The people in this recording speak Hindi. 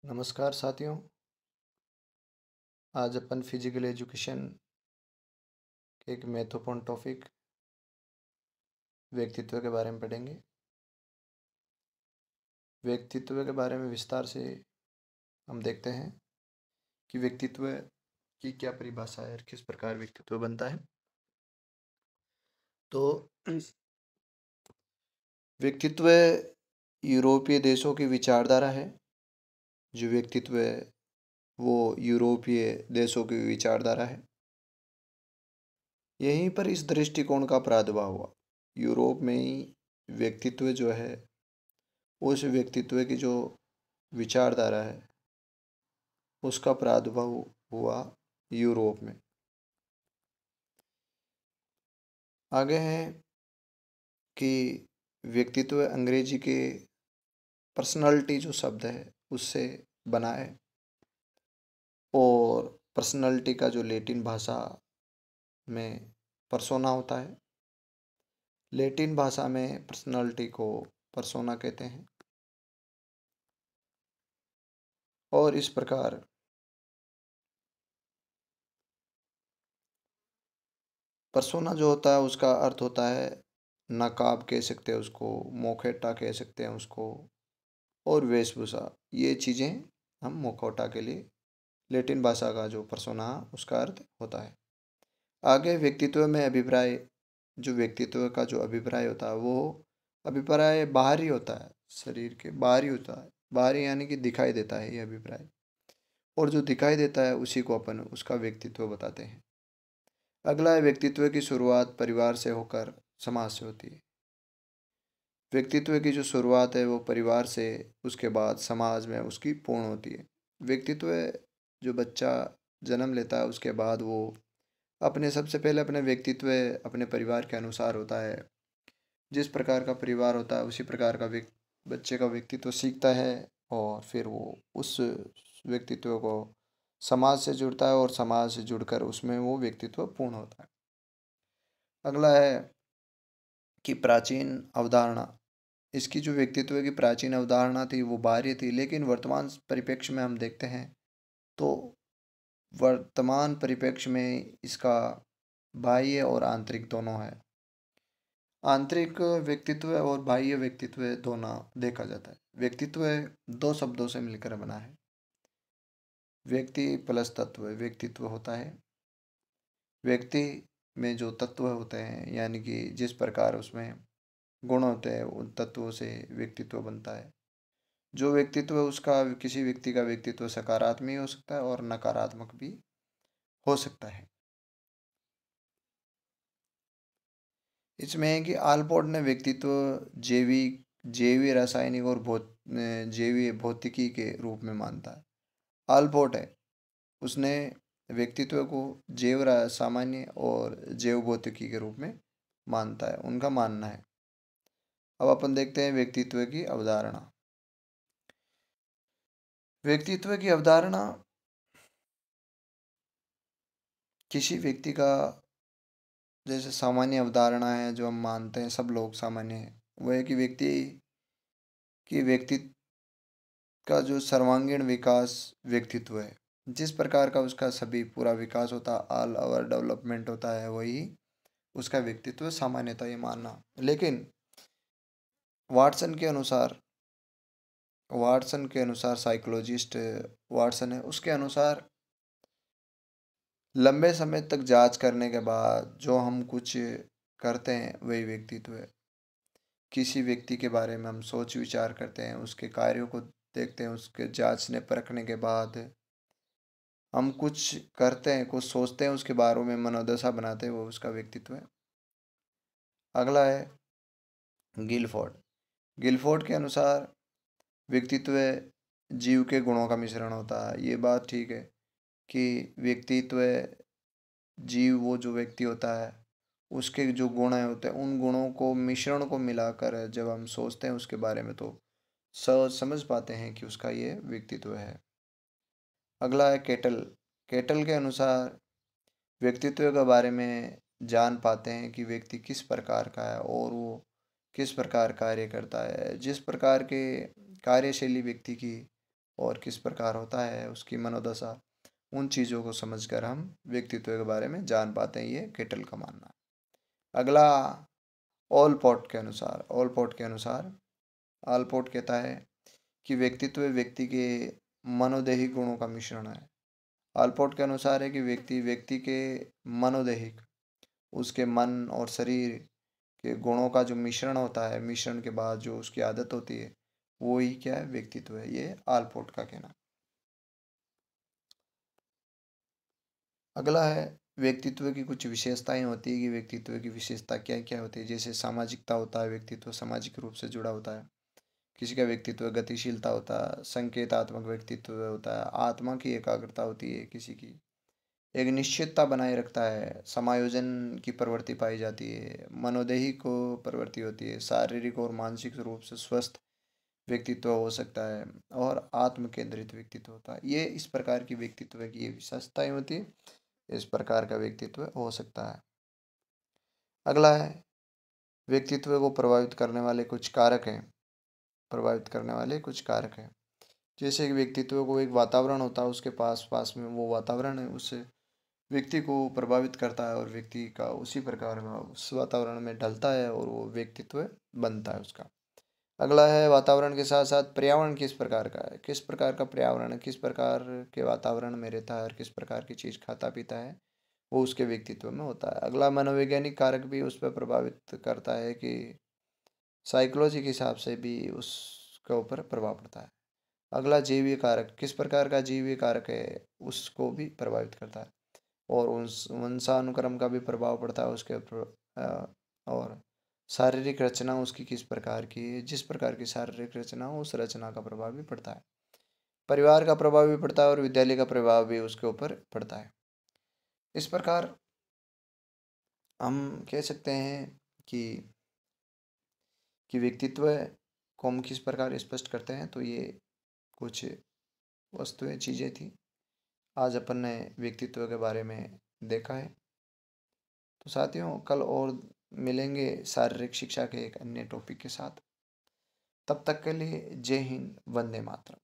नमस्कार साथियों। आज अपन फिजिकल एजुकेशन के एक महत्वपूर्ण टॉपिक व्यक्तित्व के बारे में पढ़ेंगे। व्यक्तित्व के बारे में विस्तार से हम देखते हैं कि व्यक्तित्व की क्या परिभाषा है और किस प्रकार व्यक्तित्व बनता है। तो व्यक्तित्व यूरोपीय देशों की विचारधारा है। जो व्यक्तित्व है वो यूरोपीय देशों की विचारधारा है। यहीं पर इस दृष्टिकोण का प्रादुर्भाव हुआ। यूरोप में ही व्यक्तित्व जो है, उस व्यक्तित्व की जो विचारधारा है उसका प्रादुर्भाव हुआ यूरोप में। आगे है कि व्यक्तित्व अंग्रेजी के पर्सनालिटी जो शब्द है उससे बना है, और पर्सनालिटी का जो लैटिन भाषा में पर्सोना होता है। लैटिन भाषा में पर्सनालिटी को पर्सोना कहते हैं। और इस प्रकार पर्सोना जो होता है उसका अर्थ होता है नकाब कह सकते हैं उसको, मोखेटा कह सकते हैं उसको, और वेशभूषा। ये चीज़ें हम मुखौटा के लिए लैटिन भाषा का जो पर्सोना उसका अर्थ होता है। आगे व्यक्तित्व में अभिप्राय, जो व्यक्तित्व का जो अभिप्राय होता है वो अभिप्राय बाहरी होता है, शरीर के बाहरी होता है। बाहरी यानी कि दिखाई देता है ये अभिप्राय, और जो दिखाई देता है उसी को अपन उसका व्यक्तित्व बताते हैं। अगला है व्यक्तित्व की शुरुआत परिवार से होकर समाज से होती है। व्यक्तित्व की जो शुरुआत है वो परिवार से, उसके बाद समाज में उसकी पूर्ण होती है। व्यक्तित्व जो बच्चा जन्म लेता है उसके बाद वो अपने सबसे पहले अपने व्यक्तित्व अपने परिवार के अनुसार होता है। जिस प्रकार का परिवार होता है उसी प्रकार का बच्चे का व्यक्तित्व सीखता है, और फिर वो उस व्यक्तित्व को समाज से जुड़ता है, और समाज से जुड़कर उसमें वो व्यक्तित्व पूर्ण होता है। अगला है कि प्राचीन अवधारणा। इसकी जो व्यक्तित्व की प्राचीन अवधारणा थी वो बाहरी थी, लेकिन वर्तमान परिप्रेक्ष्य में हम देखते हैं तो वर्तमान परिप्रेक्ष्य में इसका बाह्य और आंतरिक दोनों है। आंतरिक व्यक्तित्व और बाह्य व्यक्तित्व दोनों देखा जाता है। व्यक्तित्व दो शब्दों से मिलकर बना है। व्यक्ति प्लस तत्व व्यक्तित्व होता है। व्यक्ति में जो तत्व होते हैं यानी कि जिस प्रकार उसमें गुण होते हैं उन तत्वों से व्यक्तित्व बनता है। जो व्यक्तित्व उसका किसी व्यक्ति का व्यक्तित्व सकारात्मक हो सकता है और नकारात्मक भी हो सकता है। इसमें है कि आलपोर्ट ने व्यक्तित्व जैविक जैवीय रासायनिक और जैवीय भौतिकी के रूप में मानता है। आलपोर्ट है, उसने व्यक्तित्व को सामान्य और जैव भौतिकी के रूप में मानता है, उनका मानना है। अब अपन देखते हैं व्यक्तित्व की अवधारणा। व्यक्तित्व की अवधारणा किसी व्यक्ति का, जैसे सामान्य अवधारणा है जो हम मानते हैं सब लोग सामान्य है, वो है कि व्यक्ति का जो सर्वांगीण विकास व्यक्तित्व है, जिस प्रकार का उसका सभी पूरा विकास होता है, ऑल ओवर डेवलपमेंट होता है, वही उसका व्यक्तित्व सामान्यता ये मानना। लेकिन वाटसन के अनुसार साइकोलॉजिस्ट वाटसन है, उसके अनुसार लंबे समय तक जांच करने के बाद जो हम कुछ करते हैं वही व्यक्तित्व है। किसी व्यक्ति के बारे में हम सोच विचार करते हैं, उसके कार्यों को देखते हैं, उसके जांचने परखने के बाद हम कुछ करते हैं, कुछ सोचते हैं, उसके बारे में मनोदशा बनाते हैं, वो उसका व्यक्तित्व है। अगला है गिलफोर्ड। गिलफोर्ड के अनुसार व्यक्तित्व जीव के गुणों का मिश्रण होता है। ये बात ठीक है कि व्यक्तित्व जीव वो जो व्यक्ति होता है उसके जो गुण होते हैं उन गुणों को मिश्रण को मिलाकर जब हम सोचते हैं उसके बारे में तो समझ पाते हैं कि उसका ये व्यक्तित्व है। अगला है केटल। केटल के अनुसार व्यक्तित्व के बारे में जान पाते हैं कि व्यक्ति किस प्रकार का है और वो किस प्रकार कार्य करता है। जिस प्रकार के कार्यशैली व्यक्ति की और किस प्रकार होता है उसकी मनोदशा, उन चीज़ों को समझकर हम व्यक्तित्व के बारे में जान पाते हैं, ये केटल का मानना है। अगला, ऑलपोर्ट के अनुसार ऑलपोर्ट कहता है कि व्यक्तित्व व्यक्ति के मनोदैहिक गुणों का मिश्रण है। ऑलपोर्ट के अनुसार है कि व्यक्ति व्यक्ति के मनोदैहिक, उसके मन और शरीर के गुणों का जो मिश्रण होता है, मिश्रण के बाद जो उसकी आदत होती है, वो ही क्या है, व्यक्तित्व है। ये ऑलपोर्ट का कहना। अगला है, व्यक्तित्व की कुछ विशेषताएं होती है कि व्यक्तित्व की विशेषता क्या क्या होती है। जैसे सामाजिकता होता है, व्यक्तित्व सामाजिक रूप से जुड़ा होता है। किसी का व्यक्तित्व गतिशीलता होता है, संकेतात्मक व्यक्तित्व होता है, आत्मा की एकाग्रता होती है किसी की, एक निश्चितता बनाए रखता है, समायोजन की प्रवृत्ति पाई जाती है, मनोदेही को प्रवृत्ति होती है, शारीरिक और मानसिक रूप से स्वस्थ व्यक्तित्व हो सकता है, और आत्म केंद्रित व्यक्तित्व होता है। ये इस प्रकार की व्यक्तित्व की ये विशेषताएं होती है, इस प्रकार का व्यक्तित्व हो सकता है। अगला है, व्यक्तित्व को प्रभावित करने वाले कुछ कारक हैं। जैसे कि व्यक्तित्व को एक वातावरण होता है, उसके पास पास में वो वातावरण है, उससे व्यक्ति को प्रभावित करता है और व्यक्ति का उसी प्रकार का उस वातावरण में ढलता है और वो व्यक्तित्व बनता है उसका। अगला है, वातावरण के साथ साथ पर्यावरण किस प्रकार का है, किस प्रकार का पर्यावरण है, किस प्रकार के वातावरण में रहता है और किस प्रकार की चीज़ खाता पीता है, वो उसके व्यक्तित्व में होता है। अगला, मनोवैज्ञानिक कारक भी उस पर प्रभावित करता है कि साइकोलॉजी के हिसाब से भी उसके ऊपर प्रभाव पड़ता है। अगला, जैवीय कारक, किस प्रकार का जैवीय कारक है उसको भी प्रभावित करता है, और उस वंशानुक्रम का भी प्रभाव पड़ता है उसके ऊपर। और शारीरिक रचना उसकी किस प्रकार की है, जिस प्रकार की शारीरिक रचना हो उस रचना का प्रभाव भी पड़ता है। परिवार का प्रभाव भी पड़ता है और विद्यालय का प्रभाव भी उसके ऊपर पड़ता है। इस प्रकार हम कह सकते हैं कि व्यक्तित्व को हम किस प्रकार स्पष्ट करते हैं। तो ये कुछ वस्तुएं, चीज़ें थी, आज अपन ने व्यक्तित्व के बारे में देखा है। तो साथियों, कल और मिलेंगे शारीरिक शिक्षा के एक अन्य टॉपिक के साथ। तब तक के लिए जय हिंद, वंदे मातरम।